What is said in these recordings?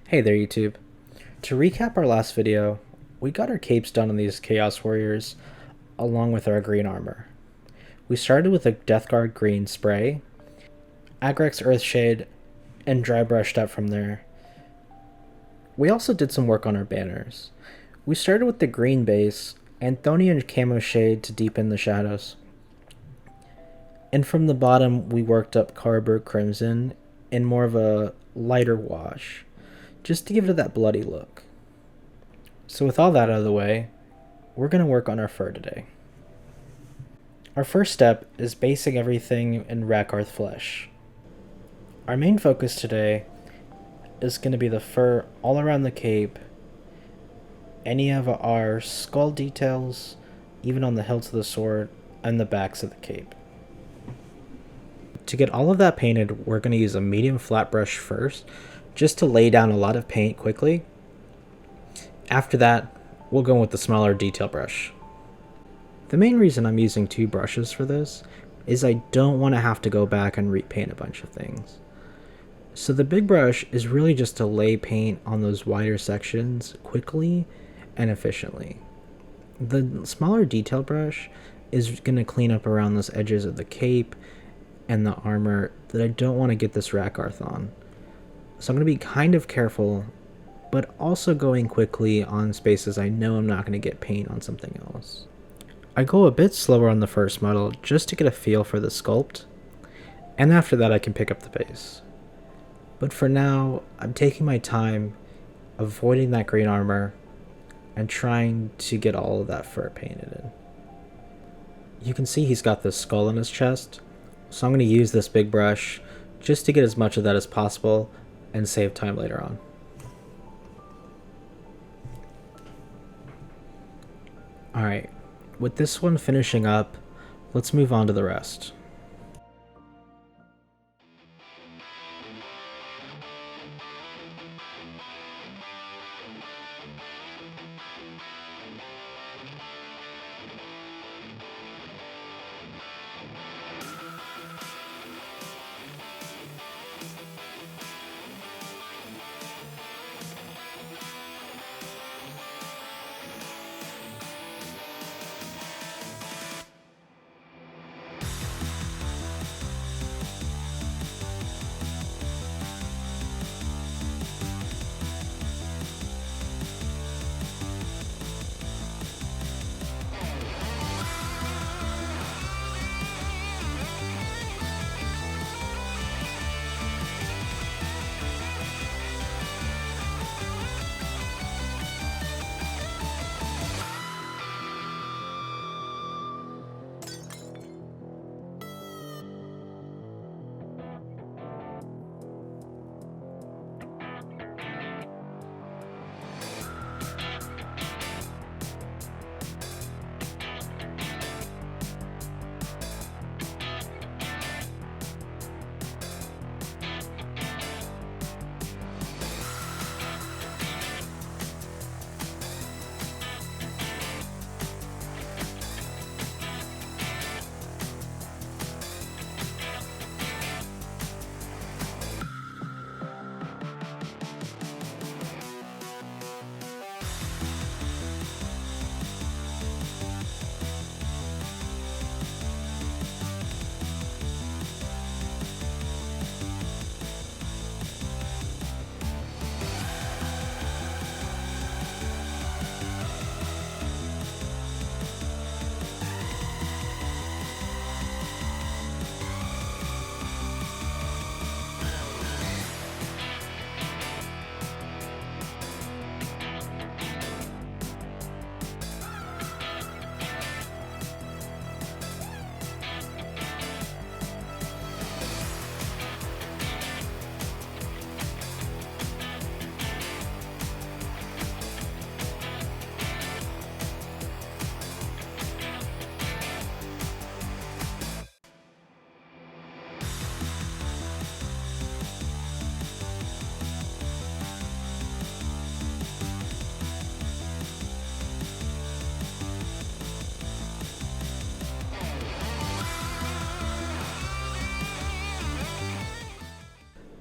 Hey there, YouTube. To recap our last video, we got our capes done on these Chaos Warriors, along with our green armor. We started with a Death Guard green spray, Agrax Earthshade, and Drybrushed up from there. We also did some work on our banners. We started with the green base, Anthonian Camoshade to deepen the shadows. And from the bottom, we worked up Carroburg Crimson in more of a lighter wash, just to give it that bloody look. So with all that out of the way, we're going to work on our fur today. Our first step is basing everything in Rakarth flesh. Our main focus today is going to be the fur all around the cape, any of our skull details, even on the hilts of the sword, and the backs of the cape. To get all of that painted, we're going to use a medium flat brush first, just to lay down a lot of paint quickly. After that, we'll go with the smaller detail brush. The main reason I'm using two brushes for this is I don't want to have to go back and repaint a bunch of things. So the big brush is really just to lay paint on those wider sections quickly and efficiently. The smaller detail brush is going to clean up around those edges of the cape and the armor that I don't want to get this Rakarth on. So I'm going to be kind of careful, but also going quickly on spaces I know I'm not going to get paint on something else. I go a bit slower on the first model just to get a feel for the sculpt, and after that I can pick up the pace. But for now, I'm taking my time, avoiding that green armor, and trying to get all of that fur painted in. You can see he's got this skull in his chest, so I'm going to use this big brush just to get as much of that as possible and save time later on. Alright, with this one finishing up, let's move on to the rest.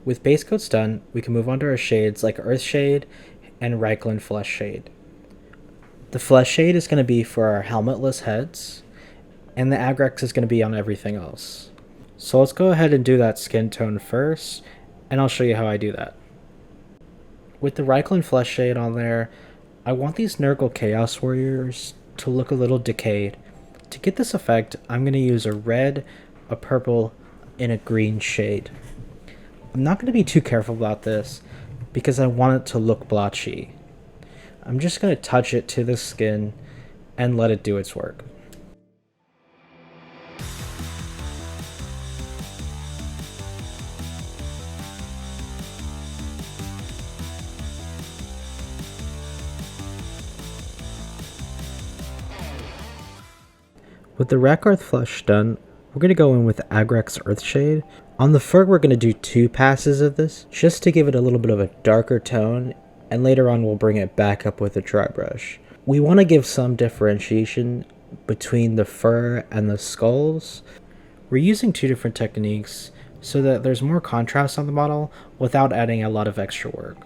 With base coats done, we can move on to our shades like Earthshade and Reikland Fleshshade. The Fleshshade is going to be for our helmetless heads, and the Agrax is going to be on everything else. So let's go ahead and do that skin tone first, and I'll show you how I do that. With the Reikland Fleshshade on there, I want these Nurgle Chaos Warriors to look a little decayed. To get this effect, I'm going to use a red, a purple, and a green shade. I'm not going to be too careful about this because I want it to look blotchy. I'm just going to touch it to the skin and let it do its work. With the Rakarth flush done, we're going to go in with Agrax Earthshade. On the fur, we're going to do 2 passes of this, just to give it a little bit of a darker tone, and later on we'll bring it back up with a Drybrush. We want to give some differentiation between the fur and the skulls. We're using 2 different techniques so that there's more contrast on the model without adding a lot of extra work.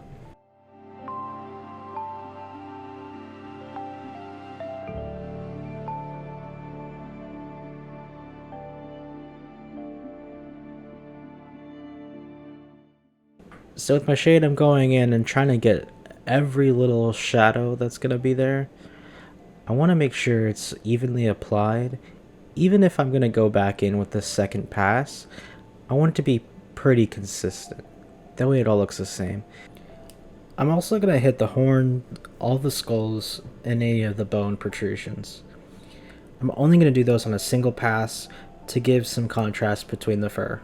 So with my shade, I'm going in and trying to get every little shadow that's going to be there. I want to make sure it's evenly applied. Even if I'm going to go back in with the second pass, I want it to be pretty consistent. That way it all looks the same. I'm also going to hit the horn, all the skulls, and any of the bone protrusions. I'm only going to do those on a single pass to give some contrast between the fur.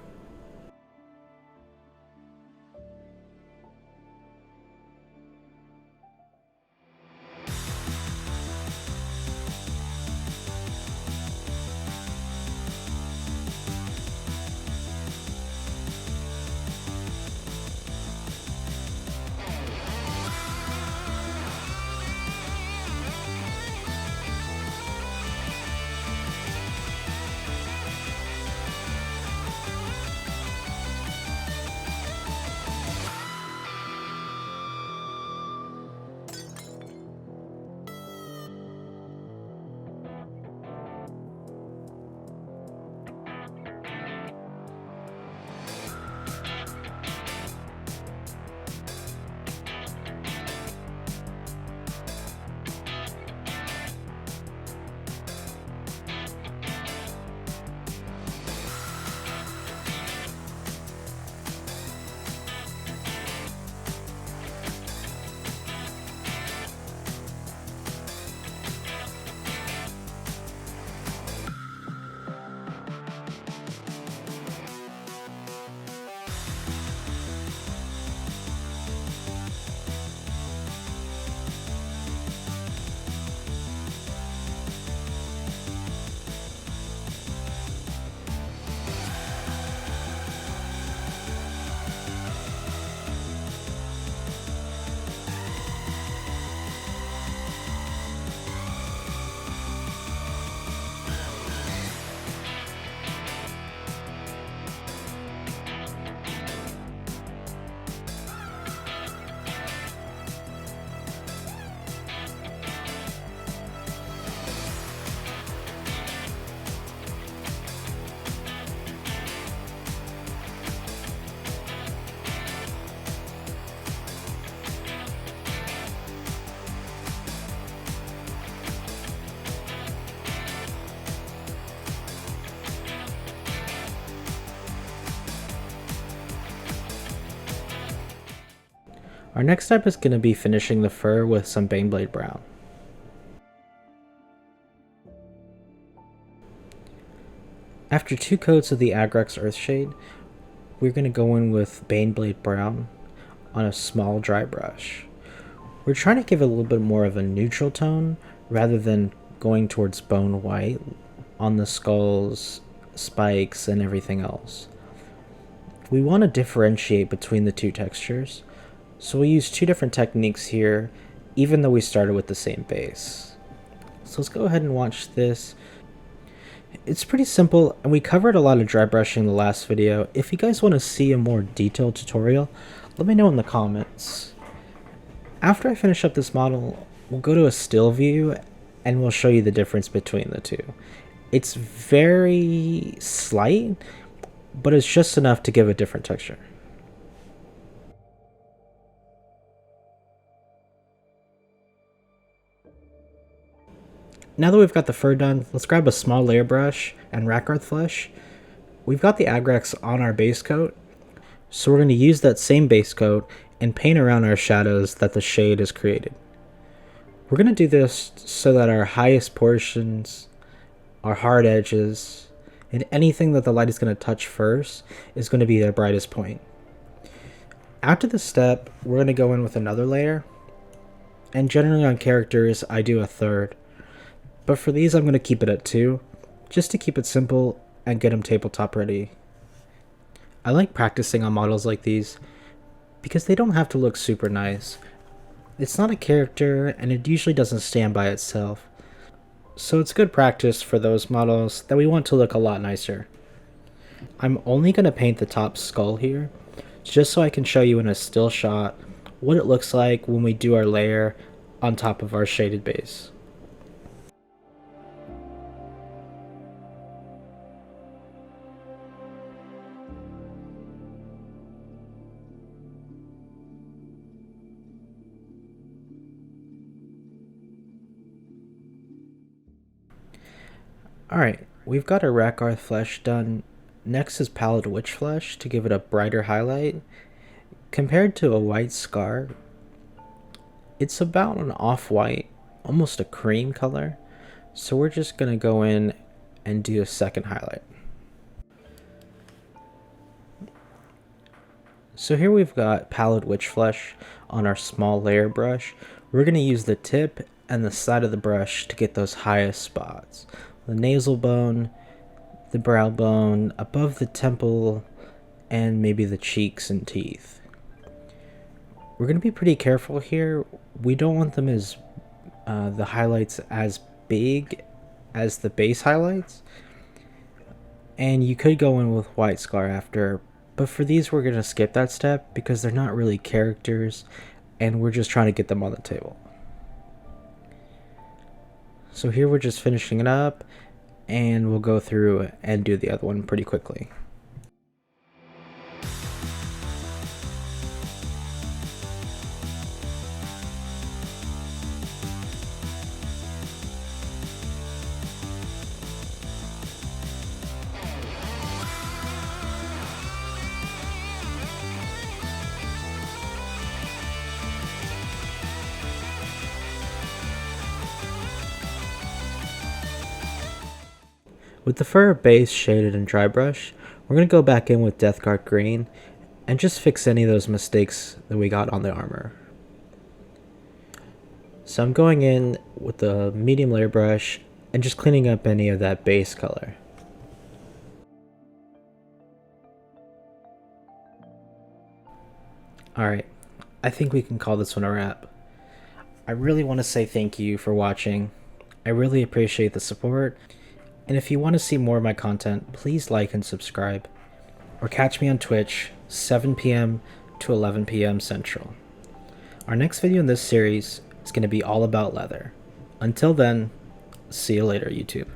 Our next step is going to be finishing the fur with some Baneblade brown. After 2 coats of the Agrax Earthshade, we're going to go in with Baneblade brown on a small Drybrush. We're trying to give it a little bit more of a neutral tone rather than going towards bone white on the skulls, spikes, and everything else. We want to differentiate between the 2 textures, so we use 2 different techniques here, even though we started with the same base. So let's go ahead and watch this. It's pretty simple, and we covered a lot of dry brushing in the last video. If you guys want to see a more detailed tutorial, let me know in the comments. After I finish up this model, we'll go to a still view, and we'll show you the difference between the two. It's very slight, but it's just enough to give a different texture. Now that we've got the fur done, let's grab a small layer brush and Rakarth flesh. We've got the Agrax on our base coat, so we're going to use that same base coat and paint around our shadows that the shade has created. We're going to do this so that our highest portions, our hard edges, and anything that the light is going to touch first is going to be their brightest point. After this step, we're going to go in with another layer, and generally on characters I do a third. But for these, I'm going to keep it at 2, just to keep it simple and get them tabletop ready. I like practicing on models like these because they don't have to look super nice. It's not a character, and it usually doesn't stand by itself. So it's good practice for those models that we want to look a lot nicer. I'm only going to paint the top skull here, just so I can show you in a still shot what it looks like when we do our layer on top of our shaded base. Alright, we've got our Rakarth flesh done. Next is Pallid Witch flesh to give it a brighter highlight. Compared to a white scar, it's about an off-white, almost a cream color. So we're just going to go in and do a second highlight. So here we've got Pallid Witch flesh on our small layer brush. We're going to use the tip and the side of the brush to get those highest spots. The nasal bone, the brow bone, above the temple, and maybe the cheeks and teeth. We're going to be pretty careful here. We don't want them as the highlights as big as the base highlights. And you could go in with white scar after, but for these we're going to skip that step because they're not really characters and we're just trying to get them on the table. So here we're just finishing it up, and we'll go through and do the other one pretty quickly. With the fur base shaded in Drybrush, we're going to go back in with Deathguard Green and just fix any of those mistakes that we got on the armor. So I'm going in with the medium layer brush and just cleaning up any of that base color. Alright, I think we can call this one a wrap. I really want to say thank you for watching. I really appreciate the support. And if you want to see more of my content, please like and subscribe. Or catch me on Twitch, 7 p.m. to 11 p.m. Central. Our next video in this series is going to be all about leather. Until then, see you later, YouTube.